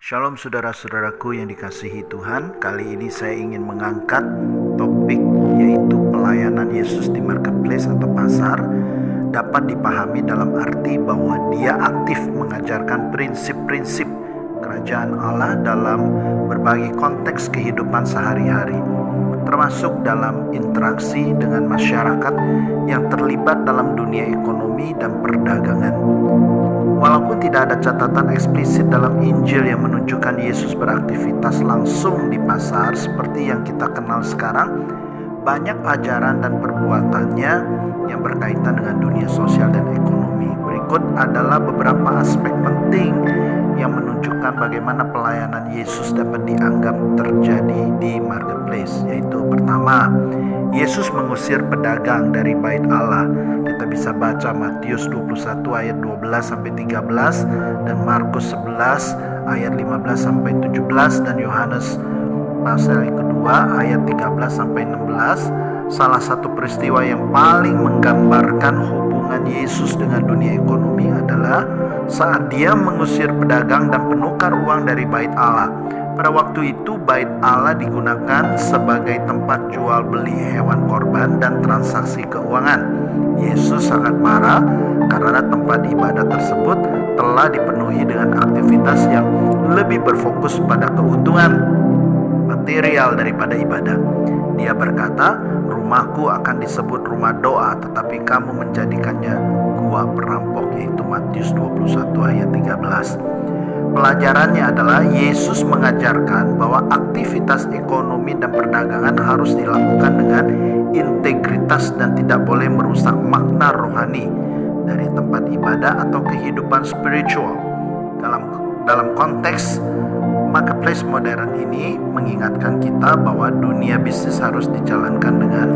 Shalom saudara-saudaraku yang dikasihi Tuhan. Kali ini saya ingin mengangkat topik yaitu pelayanan Yesus di marketplace atau pasar dapat dipahami dalam arti bahwa dia aktif mengajarkan prinsip-prinsip kerajaan Allah dalam berbagai konteks kehidupan sehari-hari, termasuk dalam interaksi dengan masyarakat yang terlibat dalam dunia ekonomi dan perdagangan. Walaupun tidak ada catatan eksplisit dalam Injil yang menunjukkan Yesus beraktivitas langsung di pasar seperti yang kita kenal sekarang, banyak ajaran dan perbuatannya yang berkaitan dengan dunia sosial dan ekonomi. Berikut adalah beberapa aspek penting yang menunjukkan bagaimana pelayanan Yesus dapat dianggap terjadi di marketplace, yaitu pertama, Yesus mengusir pedagang dari bait Allah. Kita bisa baca Matius 21 ayat 12 sampai 13 dan Markus 11 ayat 15 sampai 17 dan Yohanes pasal yang kedua ayat 13 sampai 16. Salah satu peristiwa yang paling menggambarkan hubungan Yesus dengan dunia ekonomi adalah saat dia mengusir pedagang dan penukar uang dari bait Allah. Pada waktu itu bait Allah digunakan sebagai tempat jual beli hewan korban dan transaksi keuangan. Yesus sangat marah karena tempat ibadah tersebut telah dipenuhi dengan aktivitas yang lebih berfokus pada keuntungan material daripada ibadah. Dia berkata, "Rumahku akan disebut rumah doa, tetapi kamu menjadikannya gua perampok," yaitu Matius 21 ayat 13. Pelajarannya adalah Yesus mengajarkan bahwa aktivitas ekonomi dan perdagangan harus dilakukan dengan integritas dan tidak boleh merusak makna rohani dari tempat ibadah atau kehidupan spiritual. Dalam konteks marketplace modern ini mengingatkan kita bahwa dunia bisnis harus dijalankan dengan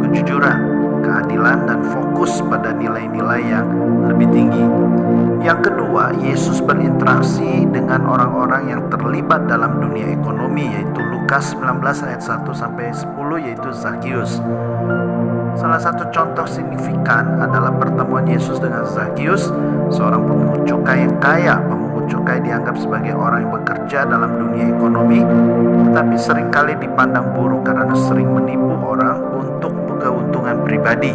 kejujuran, keadilan, dan fokus pada nilai-nilai yang lebih tinggi. Yang kedua, Yesus berinteraksi dengan orang-orang yang terlibat dalam dunia ekonomi, yaitu Lukas 19 ayat 1 sampai 10, yaitu Zakheus. Salah satu contoh signifikan adalah pertemuan Yesus dengan Zakheus, seorang pemungut cukai yang kaya. Pemungut cukai dianggap sebagai orang yang bekerja dalam dunia ekonomi, tetapi seringkali dipandang buruk karena sering menipu orang untuk keuntungan pribadi.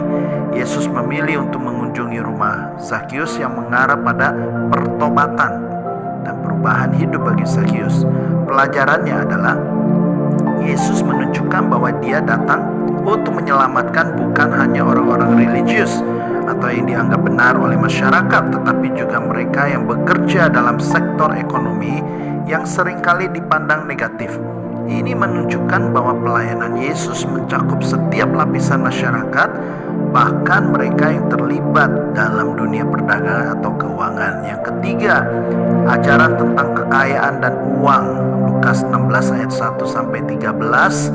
Yesus memilih untuk mengunjungi rumah Zakheus yang mengarah pada pertobatan dan perubahan hidup bagi Zakheus. Pelajarannya adalah Yesus menunjukkan bahwa dia datang untuk menyelamatkan bukan hanya orang-orang religius atau yang dianggap benar oleh masyarakat, tetapi juga mereka yang bekerja dalam sektor ekonomi yang seringkali dipandang negatif. Ini menunjukkan bahwa pelayanan Yesus mencakup setiap lapisan masyarakat, bahkan mereka yang terlibat dalam dunia perdagangan atau keuangan. Yang ketiga, ajaran tentang kekayaan dan uang. Lukas 16 ayat 1 sampai 13,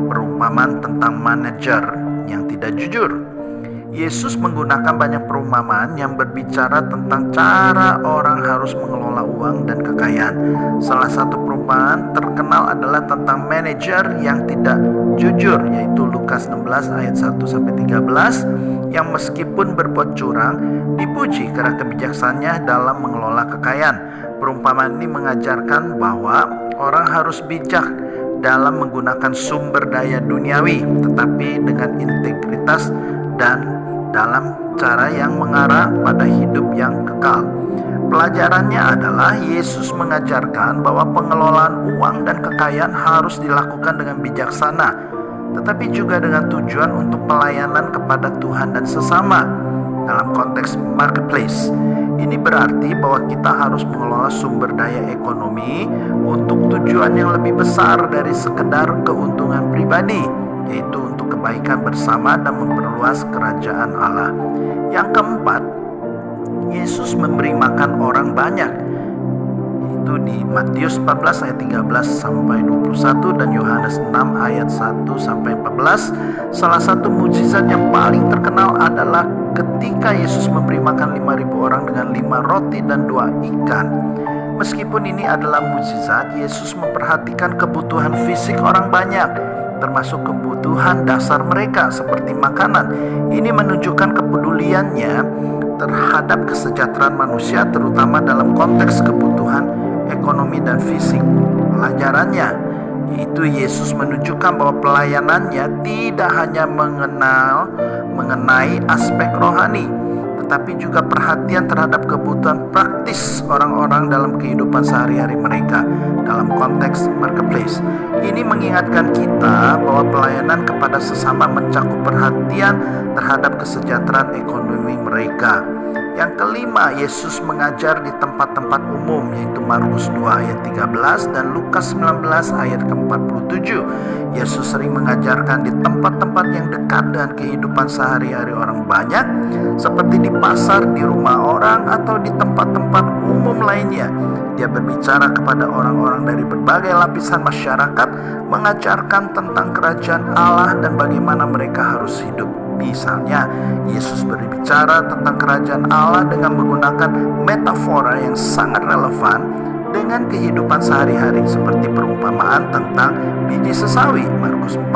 perumpamaan tentang manajer yang tidak jujur. Yesus menggunakan banyak perumpamaan yang berbicara tentang cara orang harus mengelola uang dan kekayaan. Salah satu perumpamaan terkenal adalah tentang manajer yang tidak jujur, yaitu Lukas 16 ayat 1 sampai 13, yang meskipun berbuat curang dipuji karena kebijaksananya dalam mengelola kekayaan. Perumpamaan ini mengajarkan bahwa orang harus bijak dalam menggunakan sumber daya duniawi, tetapi dengan integritas dan dalam cara yang mengarah pada hidup yang kekal. Pelajarannya adalah Yesus mengajarkan bahwa pengelolaan uang dan kekayaan harus dilakukan dengan bijaksana, tetapi juga dengan tujuan untuk pelayanan kepada Tuhan dan sesama. Dalam konteks marketplace, ini berarti bahwa kita harus mengelola sumber daya ekonomi untuk tujuan yang lebih besar dari sekedar keuntungan pribadi, yaitu untuk kebaikan bersama dan memperluas kerajaan Allah. Yang keempat, Yesus memberi makan orang banyak, yaitu di Matius 14 ayat 13 sampai 21 dan Yohanes 6 ayat 1 sampai 14. Salah satu mukjizat yang paling terkenal adalah ketika Yesus memberi makan 5.000 orang dengan 5 roti dan 2 ikan. Meskipun ini adalah mukjizat, Yesus memperhatikan kebutuhan fisik orang banyak, termasuk kebutuhan dasar mereka seperti makanan. Ini menunjukkan kepeduliannya terhadap kesejahteraan manusia, terutama dalam konteks kebutuhan ekonomi dan dan fisik. Pelajarannya yaitu Yesus menunjukkan bahwa pelayanannya tidak hanya mengenai aspek rohani, tetapi juga perhatian terhadap kebutuhan praktis orang-orang dalam kehidupan sehari-hari mereka dalam konteks marketplace. Ini mengingatkan kita bahwa pelayanan kepada sesama mencakup perhatian terhadap kesejahteraan ekonomi mereka. Yang kelima, Yesus mengajar di tempat-tempat umum, yaitu Markus 2 ayat 13 dan Lukas 19 ayat ke-47. Yesus sering mengajarkan di tempat-tempat yang dekat dengan kehidupan sehari-hari orang banyak, seperti di pasar, di rumah orang, atau di tempat-tempat umum lainnya. Dia berbicara kepada orang-orang dari berbagai lapisan masyarakat, mengajarkan tentang kerajaan Allah dan bagaimana mereka harus hidup. Misalnya, Yesus berbicara tentang kerajaan Allah dengan menggunakan metafora yang sangat relevan dengan kehidupan sehari-hari, seperti perumpamaan tentang biji sesawi Markus 4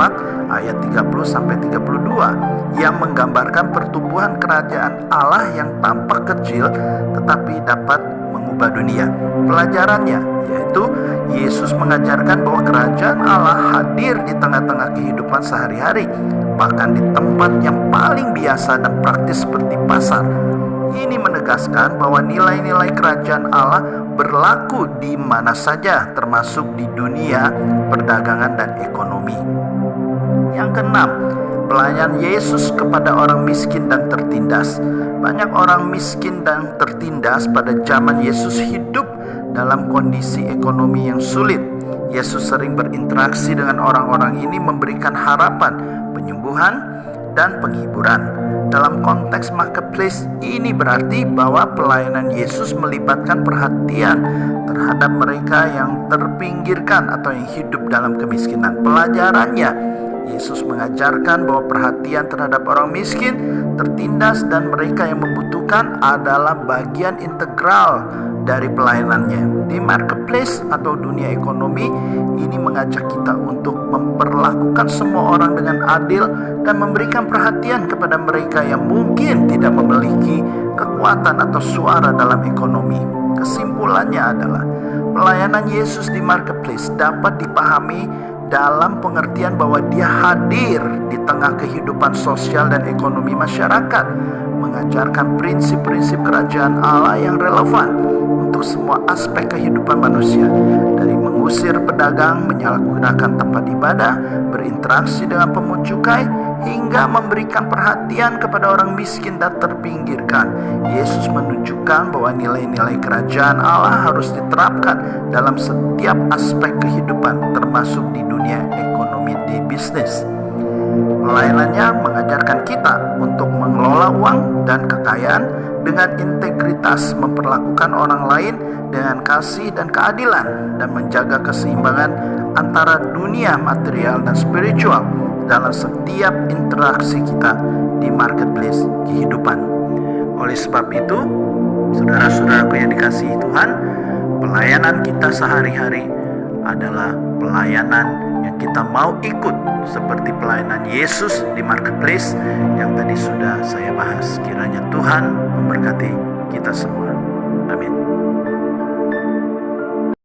ayat 30-32 yang menggambarkan pertumbuhan kerajaan Allah yang tampak kecil tetapi dapat mengubah dunia. Pelajarannya yaitu Yesus mengajarkan bahwa kerajaan Allah hadir di tengah-tengah kehidupan sehari-hari, bahkan di tempat yang paling biasa dan praktis seperti pasar. Ini menegaskan bahwa nilai-nilai kerajaan Allah berlaku di mana saja, termasuk di dunia perdagangan dan ekonomi. Yang keenam, pelayanan Yesus kepada orang miskin dan tertindas. Banyak orang miskin dan tertindas pada zaman Yesus hidup dalam kondisi ekonomi yang sulit. Yesus sering berinteraksi dengan orang-orang ini, memberikan harapan, penyembuhan, dan penghiburan. Dalam konteks marketplace, ini berarti bahwa pelayanan Yesus melibatkan perhatian terhadap mereka yang terpinggirkan atau yang hidup dalam kemiskinan. Pelajarannya, Yesus mengajarkan bahwa perhatian terhadap orang miskin, tertindas, dan mereka yang membutuhkan adalah bagian integral dari pelayanannya. Di marketplace atau dunia ekonomi, ini mengajak kita untuk memperlakukan semua orang dengan adil dan memberikan perhatian kepada mereka yang mungkin tidak memiliki kekuatan atau suara dalam ekonomi. Kesimpulannya adalah pelayanan Yesus di marketplace dapat dipahami dalam pengertian bahwa dia hadir di tengah kehidupan sosial dan ekonomi masyarakat, mengajarkan prinsip-prinsip kerajaan Allah yang relevan untuk semua aspek kehidupan manusia, dari mengusir pedagang, menyalahgunakan tempat ibadah, berinteraksi dengan pemungut cukai, hingga memberikan perhatian kepada orang miskin dan terpinggirkan. Yesus menunjukkan bahwa nilai-nilai kerajaan Allah harus diterapkan dalam setiap aspek kehidupan, termasuk di dunia ekonomi, di bisnis. Pelayanannya mengajarkan kita untuk mengelola uang dan kekayaan dengan integritas, memperlakukan orang lain dengan kasih dan keadilan, dan menjaga keseimbangan antara dunia material dan spiritual dalam setiap interaksi kita di marketplace kehidupan. Oleh sebab itu, saudara-saudaraku yang dikasihi Tuhan, pelayanan kita sehari-hari adalah pelayanan yang kita mau ikut, seperti pelayanan Yesus di marketplace yang tadi sudah saya bahas. Kiranya Tuhan memberkati kita semua. Amin.